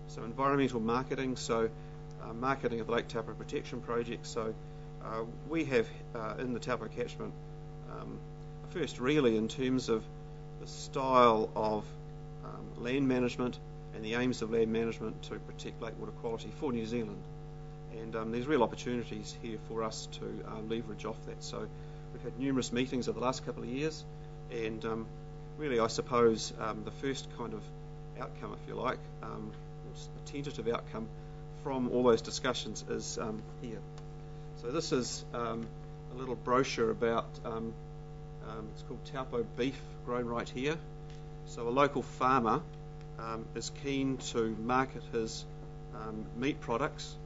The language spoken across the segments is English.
So environmental marketing, so marketing of the Lake Taupo Protection Project. So we have in the Taupo catchment first really in terms of the style of land management and the aims of land management to protect lake water quality for New Zealand. And there's real opportunities here for us to leverage off that. So we've had numerous meetings over the last couple of years, and really I suppose the first kind of outcome, if you like, a tentative outcome from all those discussions is here. So this is a little brochure about, it's called Taupo beef, grown right here. So a local farmer is keen to market his meat products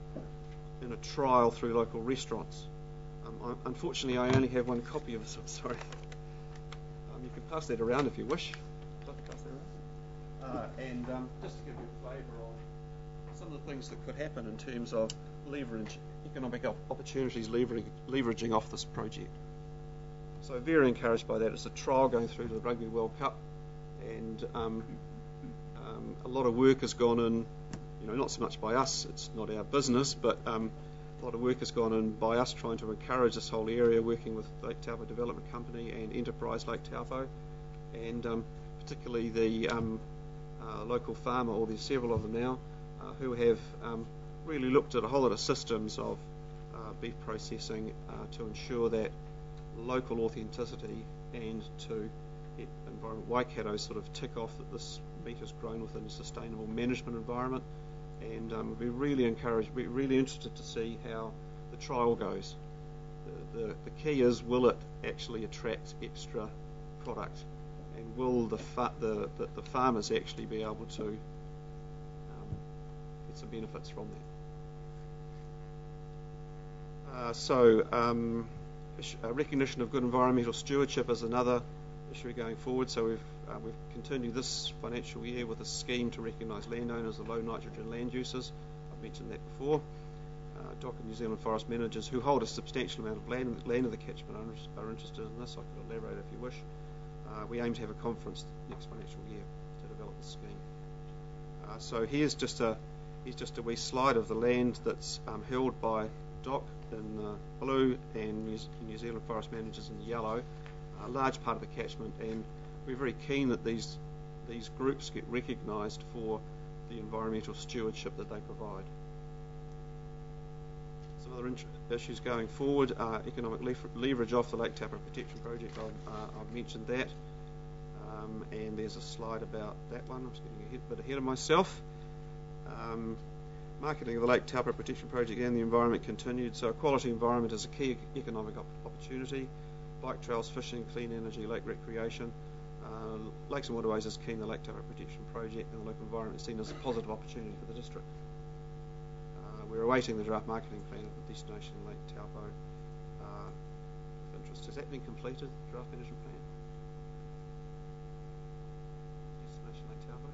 in a trial through local restaurants. Unfortunately, I only have one copy of this. I'm sorry. You can pass that around if you wish. I'd like to pass that around. And just to give you a flavour of some of the things that could happen in terms of economic opportunities leveraging off this project. So very encouraged by that. It's a trial going through to the Rugby World Cup, and a lot of work has gone in, not so much by us, it's not our business, but a lot of work has gone in by us trying to encourage this whole area, working with Lake Taupo Development Company and Enterprise Lake Taupo, and particularly the local farmer, or there's several of them now, who have really looked at a whole lot of systems of beef processing to ensure that local authenticity and to get environment Waikato sort of tick off that this meat is grown within a sustainable management environment. And we're really encouraged, we're really interested to see how the trial goes. The key is, will it actually attract extra product, and will the farmers actually be able to get some benefits from that? Recognition of good environmental stewardship is another issue going forward. So we've continued this financial year with a scheme to recognise landowners of low nitrogen land uses. I've mentioned that before. DOC and New Zealand forest managers who hold a substantial amount of land in the catchment are interested in this. I could elaborate if you wish. We aim to have a conference next financial year to develop the scheme. So here's just a wee slide of the land that's held by DOC in blue and New Zealand forest managers in yellow. A large part of the catchment, and we're very keen that these groups get recognised for the environmental stewardship that they provide. Some other issues going forward are economic leverage off the Lake Taupo Protection Project. I've mentioned that, and there's a slide about that one. I'm just getting a bit ahead of myself. Marketing of the Lake Taupo Protection Project and the environment continued. So a quality environment is a key economic opportunity. Bike trails, fishing, clean energy, lake recreation. Lakes and Waterways is keen the Lake Taupo Protection Project, and the local environment is seen as a positive opportunity for the district. We're awaiting the draft marketing plan of the destination Lake Taupo with interest. Has that been completed, the draft management plan? Destination Lake Taupo?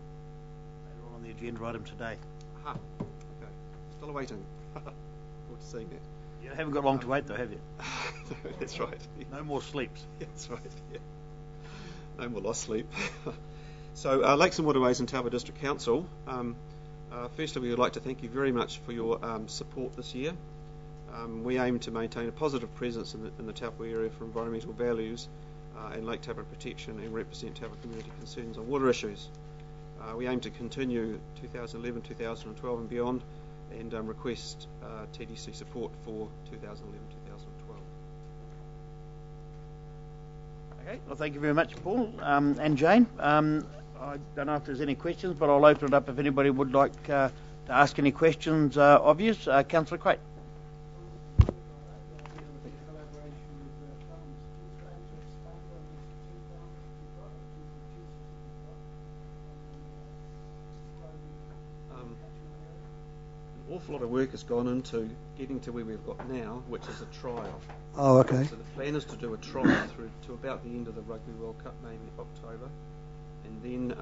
Later on the agenda item today. Aha, okay. Still awaiting. Forward to seeing that. You haven't got long to wait though, have you? No, that's right. No more sleeps. That's right, yeah. No more lost sleep. So Lakes and Waterways and Taupo District Council, firstly we would like to thank you very much for your support this year. We aim to maintain a positive presence in the Taupo area for environmental values and Lake Taupo protection, and represent Taupo community concerns on water issues. We aim to continue 2011, 2012 and beyond, and request TDC support for 2011, 2012. Okay, well thank you very much, Paul and Jane. I don't know if there's any questions, but I'll open it up if anybody would like to ask any questions of you. Councillor Craig. An awful lot of work has gone into getting to where we've got now, which is a trial. Oh, okay. So the plan is to do a trial through to about the end of the Rugby World Cup, maybe October, and then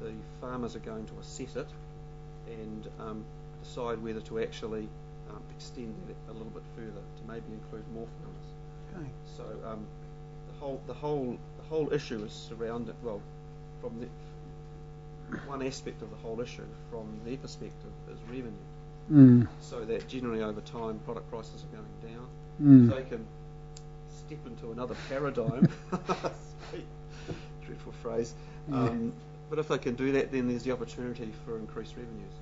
the farmers are going to assess it and decide whether to actually extend it a little bit further to maybe include more farmers. Okay. So the whole issue is surrounded, well, from the one aspect of the whole issue from their perspective is revenue. So that generally over time product prices are going down. If they can step into another paradigm, dreadful phrase, but if they can do that, then there's the opportunity for increased revenues.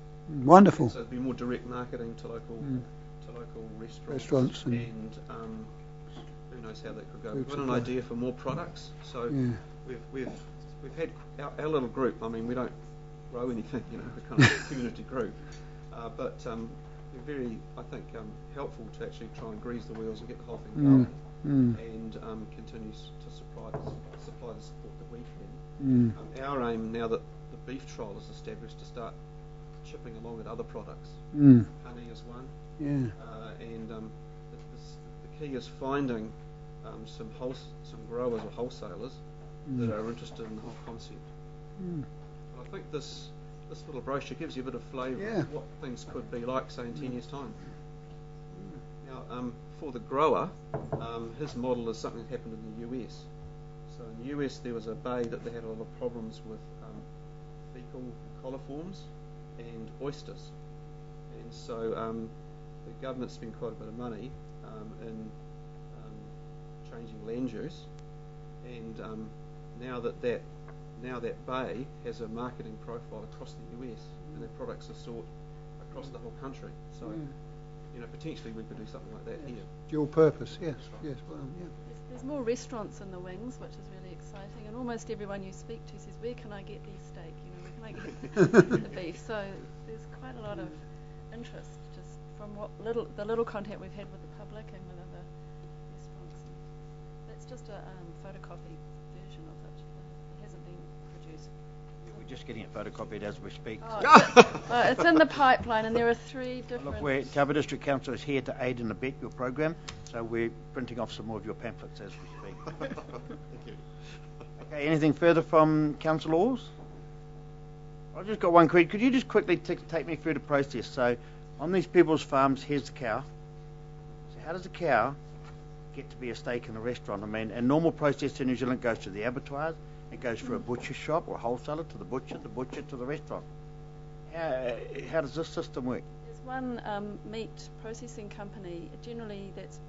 Wonderful. So it'd be more direct marketing to local restaurants and who knows how that could go. We've got an idea for more products. So we've had our little group. I mean, we don't grow anything, we're kind of a community group, but they're very, I think, helpful to actually try and grease the wheels and get the whole thing going, and continues to supply the support that we can. Our aim now that the beef trial is established to start chipping along at other products. Honey is one, and the key is finding some growers or wholesalers that are interested in the whole concept. But I think this little brochure gives you a bit of flavour of what things could be like, say, in 10 years' time. Now, for the grower, his model is something that happened in the US. So in the US, there was a bay that they had a lot of problems with fecal coliforms and oysters. And so the government spent quite a bit of money in changing land use, and now that bay has a marketing profile across the US, and their products are sought across the whole country. So, potentially we could do something like that here. Dual purpose, yes. There's more restaurants in the wings, which is really exciting, and almost everyone you speak to says, where can I get these steak? Where can I get the beef? So there's quite a lot of interest just from the little contact we've had with the public and with other restaurants. That's just a photocopy version of it. It hasn't been produced. We're just getting it photocopied as we speak. It's in the pipeline, and there are 3 different... Look, Taupo District Council is here to aid and abet your program, so we're printing off some more of your pamphlets as we speak. Thank you. Okay, anything further from Councillors? I've just got one question. Could you just quickly take me through the process? So, on these people's farms, here's the cow. So how does a cow get to be a steak in a restaurant? I mean, a normal process in New Zealand goes to the abattoirs, it goes through a butcher shop or a wholesaler to the butcher to the restaurant. How does this system work? There's one meat processing company. Generally, that's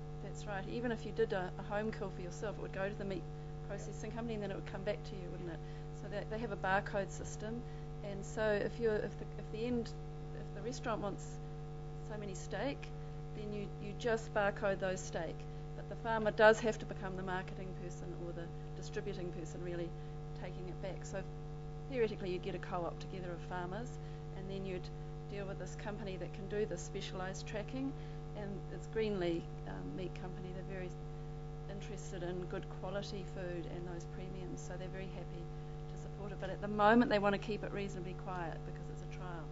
right. Even if you did a home kill for yourself, it would go to the meat processing company, and then it would come back to you, wouldn't it? So they have a barcode system, and so if the restaurant wants so many steak, then you just barcode those steak. But the farmer does have to become the marketing person or the distributing person, really taking it back. So theoretically, you'd get a co-op together of farmers, and then you'd deal with this company that can do this specialised tracking, and it's Greenlee Meat Company. They're very interested in good quality food and those premiums, so they're very happy to support it. But at the moment, they want to keep it reasonably quiet because it's a trial.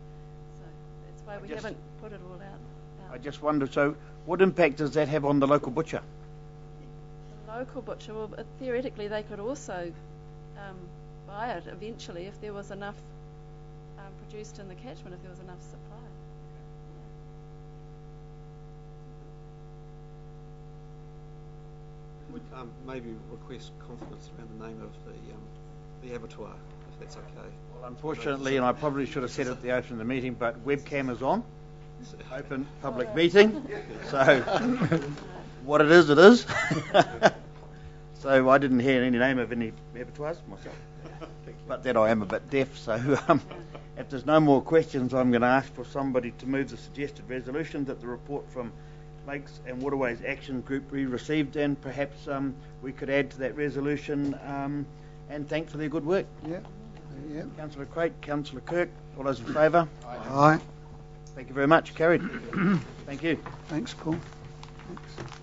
So that's why we haven't put it all out. I just wonder, so what impact does that have on the local butcher? The local butcher, well, theoretically, they could also buy it eventually if there was enough produced in the catchment, if there was enough supply. Would maybe request confidence around the name of the abattoir, if that's okay. Well, unfortunately, and I probably should have said it at the opening of the meeting, but webcam is on. Open public meeting. So what it is, it is. So I didn't hear any name of any abattoirs myself. But that I am a bit deaf, so if there's no more questions, I'm going to ask for somebody to move the suggested resolution that the report from Lakes and Waterways Action Group be received, and perhaps we could add to that resolution and thank for their good work. Yeah. Councillor Craik, Councillor Kirk, all those in favour? Aye. Thank you very much. Carried. Thank you. Thanks, Paul. Thanks.